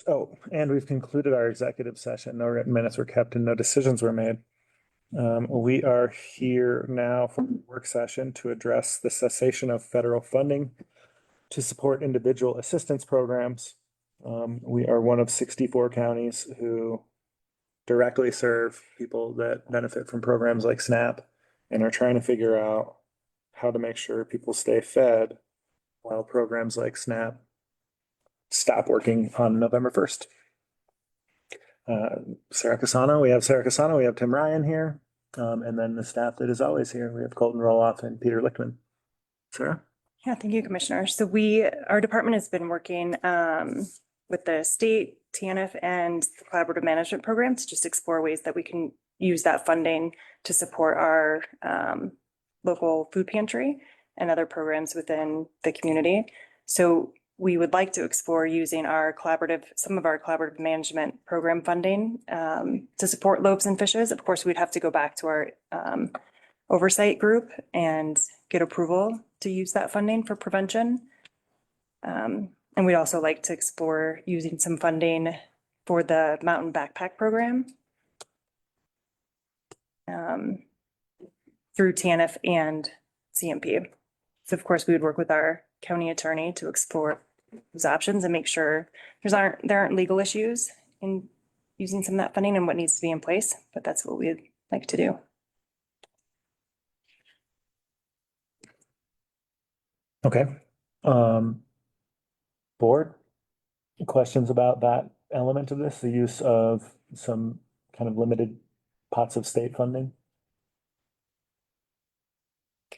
Oh, and we've concluded our executive session. No written minutes were kept and no decisions were made. We are here now for a work session to address the cessation of federal funding to support individual assistance programs. We are one of 64 counties who directly serve people that benefit from programs like SNAP and are trying to figure out how to make sure people stay fed while programs like SNAP stop working on November 1st. Sarah Casano, we have Tim Ryan here, and then the staff that is always here. We have Colton Roloff and Peter Lichtman. Sarah? Yeah, thank you, Commissioner. So our department has been working with the state, TANF, and the collaborative management program to just explore ways that we can use that funding to support our local food pantry and other programs within the community. So we would like to explore using some of our collaborative management program funding to support loaves and fishes. Of course, we'd have to go back to our oversight group and get approval to use that funding for prevention. And we'd also like to explore using some funding for the mountain backpack program through TANF and CMP. So of course, we would work with our county attorney to explore those options and make sure there aren't legal issues in using some of that funding and what needs to be in place, but that's what we'd like to do. Okay. Board, questions about that element of this, the use of some kind of limited pots of state funding?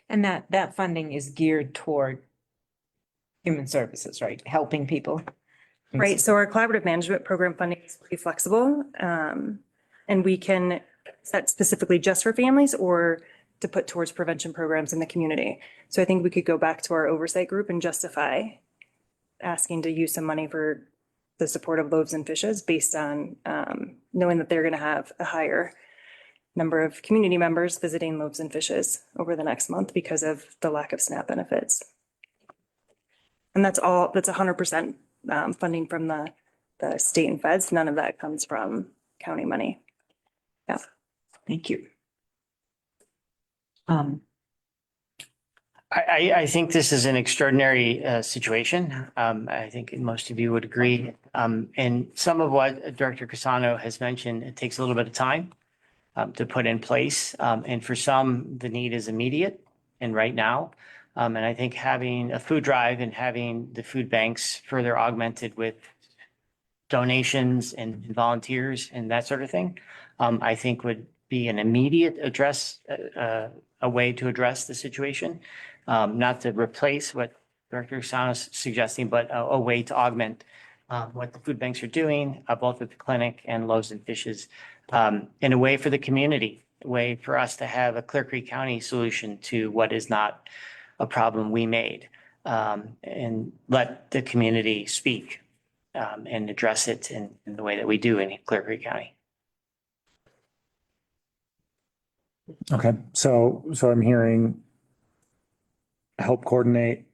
And that funding is geared toward human services, right? Helping people. Right. So our collaborative management program funding is pretty flexible. And we can set specifically just for families or to put towards prevention programs in the community. So I think we could go back to our oversight group and justify asking to use some money for the support of loaves and fishes based on knowing that they're going to have a higher number of community members visiting loaves and fishes over the next month because of the lack of SNAP benefits. And that's 100% funding from the state and feds. None of that comes from county money. Yeah. Thank you. I think this is an extraordinary situation. I think most of you would agree. And some of what Director Casano has mentioned, it takes a little bit of time to put in place. And for some, the need is immediate and right now. And I think having a food drive and having the food banks further augmented with donations and volunteers and that sort of thing, I think would be an immediate a way to address the situation. Not to replace what Director Casano is suggesting, but a way to augment what the food banks are doing, both at the clinic and Loaves and Fishes, in a way for the community, a way for us to have a Clear Creek County solution to what is not a problem we made, and let the community speak and address it in the way that we do in Clear Creek County. Okay, so I'm hearing help coordinate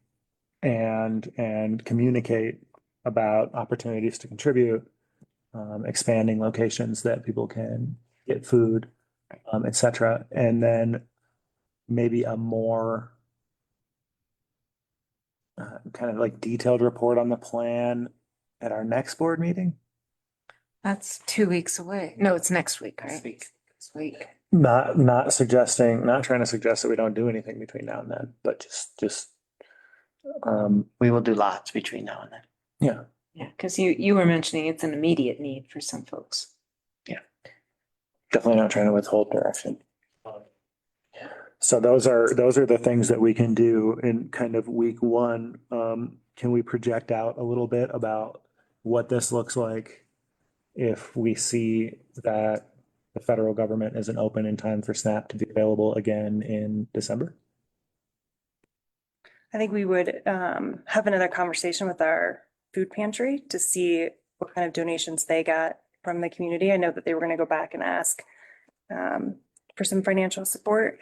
and communicate about opportunities to contribute, expanding locations that people can get food, et cetera. And then maybe a more kind of like detailed report on the plan at our next board meeting. That's 2 weeks away. No, it's next week, right? This week. Not trying to suggest that we don't do anything between now and then, but just We will do lots between now and then. yeah. Yeah, because you were mentioning it's an immediate need for some folks. Definitely not trying to withhold direction. So those are the things that we can do in kind of week one. Can we project out a little bit about what this looks like if we see that the federal government isn't open in time for SNAP to be available again in December? I think we would have another conversation with our food pantry to see what kind of donations they got from the community. I know that they were going to go back and ask for some financial support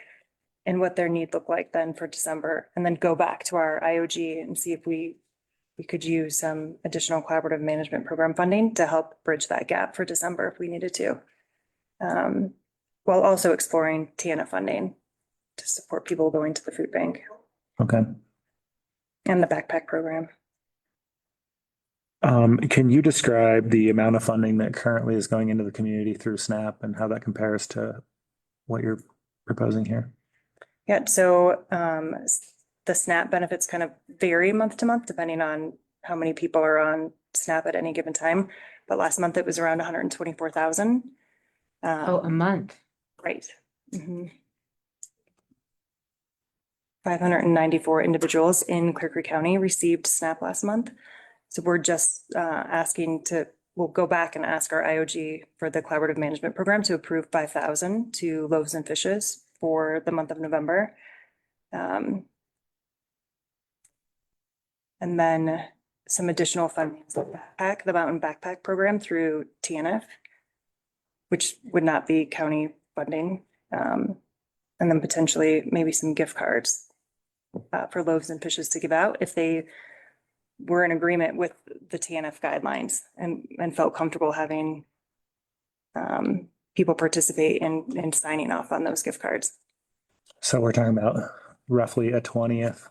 and what their need looked like then for December, and then go back to our IOG and see if we we could use some additional collaborative management program funding to help bridge that gap for December if we needed to. While also exploring TANF funding to support people going to the food bank Okay. and the backpack program. Can you describe the amount of funding that currently is going into the community through SNAP and how that compares to what you're proposing here? Yeah, so the SNAP benefits kind of vary month to month depending on how many people are on SNAP at any given time. But last month it was around 124,000. Oh, a month. Right. 594 individuals in Clear Creek County received SNAP last month. So we're just we'll go back and ask our IOG for the collaborative management program to approve 5,000 to Loaves and Fishes for the month of November. And then some additional funding, the Mountain Backpack Program through TANF, which would not be county funding. And then potentially maybe some gift cards for Loaves and Fishes to give out if they were in agreement with the TANF guidelines and felt comfortable having people participate in signing off on those gift cards. So we're talking about roughly a 20th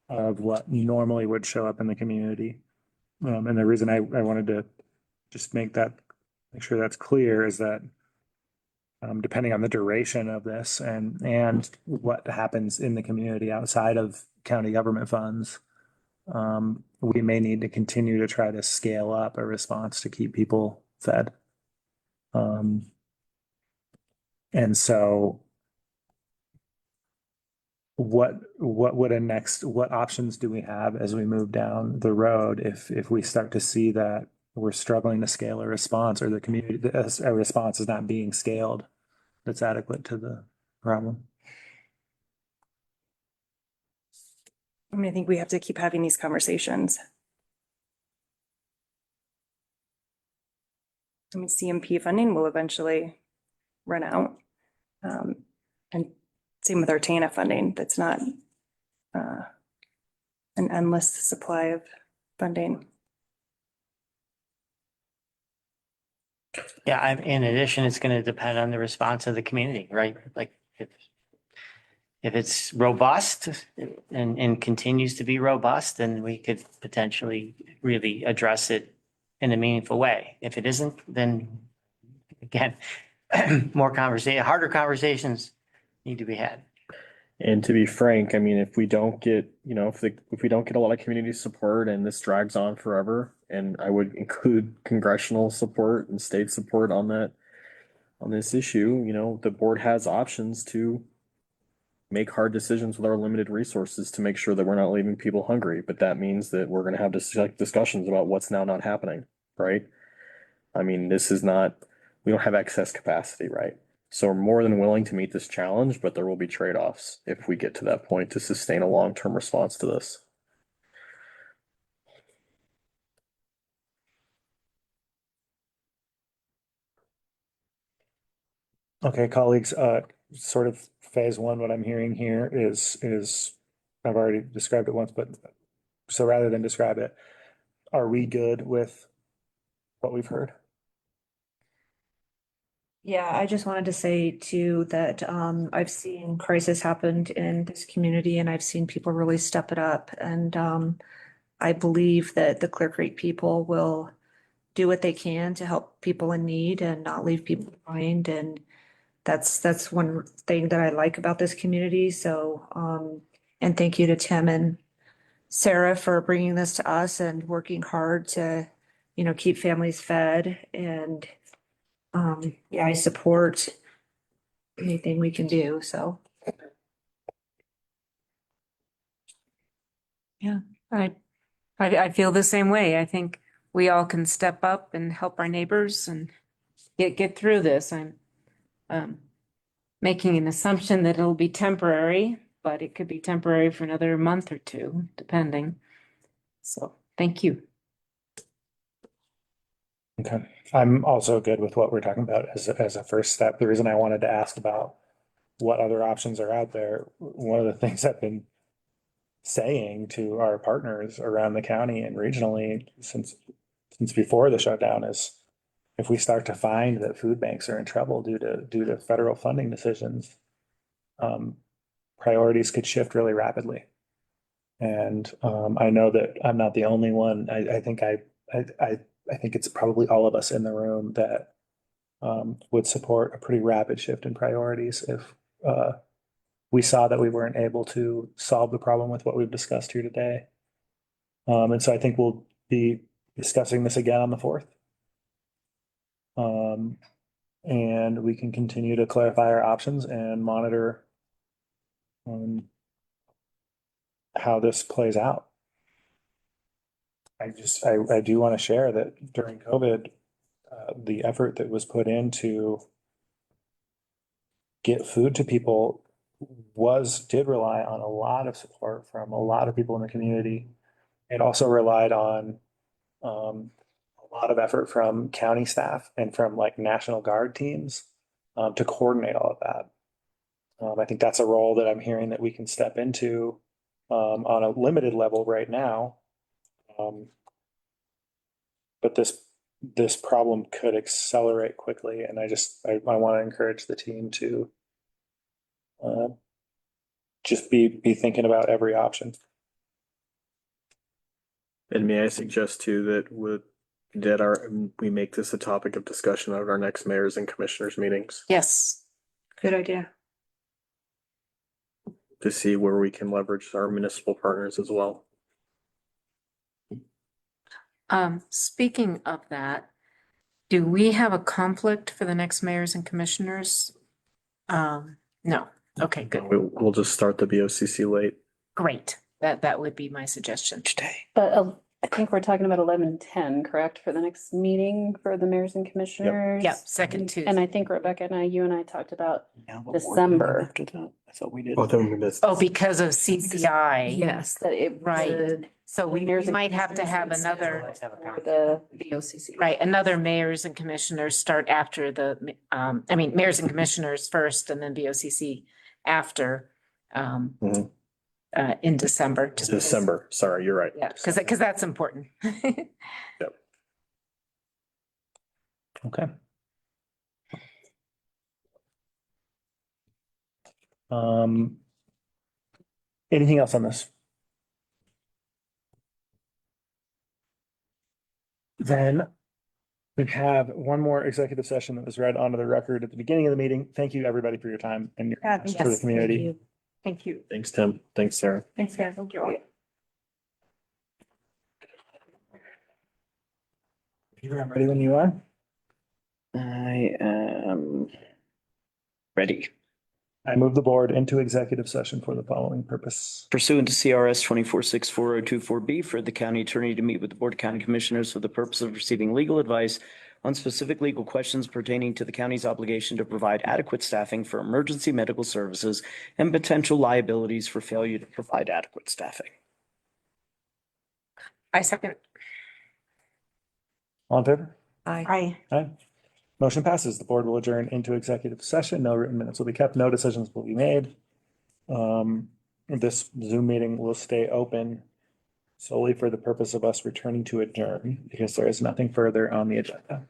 of what normally would show up in the community. And the reason I wanted to just make sure that's clear is that depending on the duration of this and what happens in the community outside of county government funds, we may need to continue to try to scale up a response to keep people fed. And so what options do we have as we move down the road if we start to see that we're struggling to scale a response or the community, a response is not being scaled that's adequate to the problem? I mean, I think we have to keep having these conversations. I mean, CMP funding will eventually run out. And same with our TANF funding. That's not an endless supply of funding. Yeah, in addition, it's going to depend on the response of the community, right? Like if it's robust and continues to be robust, then we could potentially really address it in a meaningful way. If it isn't, then again, harder conversations need to be had. And to be frank, I mean, if we don't get, if we don't get a lot of community support and this drags on forever, and I would include congressional support and state support on this issue, the board has options to make hard decisions with our limited resources to make sure that we're not leaving people hungry. But that means that we're going to have discussions about what's now not happening, right? I mean, we don't have excess capacity, right? So we're more than willing to meet this challenge, but there will be trade-offs if we get to that point to sustain a long-term response to this. Okay, colleagues, sort of phase one, what I'm hearing here is I've already described it once, but so rather than describe it, are we good with what we've heard? Yeah, I just wanted to say too that I've seen crisis happen in this community and I've seen people really step it up. And I believe that the Clear Creek people will do what they can to help people in need and not leave people behind. And that's one thing that I like about this community. So and thank you to Tim and Sarah for bringing this to us and working hard to, keep families fed. And yeah, I support anything we can do, so. Yeah, I feel the same way. I think we all can step up and help our neighbors and get through this. I'm making an assumption that it'll be temporary, but it could be temporary for another month or two, depending. So, thank you. Okay, I'm also good with what we're talking about as a first step. The reason I wanted to ask about what other options are out there, one of the things I've been saying to our partners around the county and regionally since before the shutdown is if we start to find that food banks are in trouble due to federal funding decisions, priorities could shift really rapidly. And I know that I'm not the only one. I think I think it's probably all of us in the room that would support a pretty rapid shift in priorities if we saw that we weren't able to solve the problem with what we've discussed here today. And so I think we'll be discussing this again on the 4th. And we can continue to clarify our options and monitor how this plays out. I do want to share that during COVID, the effort that was put into get food to people did rely on a lot of support from a lot of people in the community. It also relied on a lot of effort from county staff and from like National Guard teams to coordinate all of that. I think that's a role that I'm hearing that we can step into on a limited level right now. But this problem could accelerate quickly, and I want to encourage the team to just be thinking about every option. And may I suggest too we make this a topic of discussion at our next mayors and commissioners meetings Yes. Good idea. to see where we can leverage our municipal partners as well. Speaking of that, do we have a conflict for the next mayors and commissioners? No. Okay, good. We'll just start the BOCC late. Great. That would be my suggestion. But I think we're talking about 11:10, correct, for the next meeting for the mayors and commissioners? Yep, second And Tuesday. I think Rebecca and you and I talked about Now, but we're December. after that, I thought we did. Both of them missed. Oh, because of CCI. Yes. that it Right. would. So we Mayors and might have to have commissioners another, Let's have a For the BOCC. right, another mayors and commissioners start after mayors and commissioners first and then BOCC after, Mhm. in December. just because- December, sorry, you're right. Yeah, because that's important. Okay. Anything else on this? Then we have one more executive session that was read onto the record at the beginning of the meeting. Thank you, everybody, for your time and your Yeah, passion for the yes, community. Thank you. Thanks, Tim. Thanks, Sarah. Thanks, guys. Thank you all. I'm ready when you are. I am ready. I move the board into executive session for the following purpose. Pursuant to CRS 24640224B, for the county attorney to meet with the Board of County Commissioners for the purpose of receiving legal advice on specific legal questions pertaining to the county's obligation to provide adequate staffing for emergency medical services and potential liabilities for failure to provide adequate staffing. I second. All in favor? Aye. Aye. Motion passes. The board will adjourn into executive session. No written minutes will be kept. No decisions will be made. This Zoom meeting will stay open solely for the purpose of us returning to adjourn because there is nothing further on the agenda.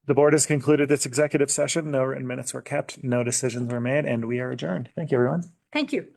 The board has concluded its executive session. No written minutes were kept, no decisions were made, and we are adjourned. Thank you, everyone. Thank you.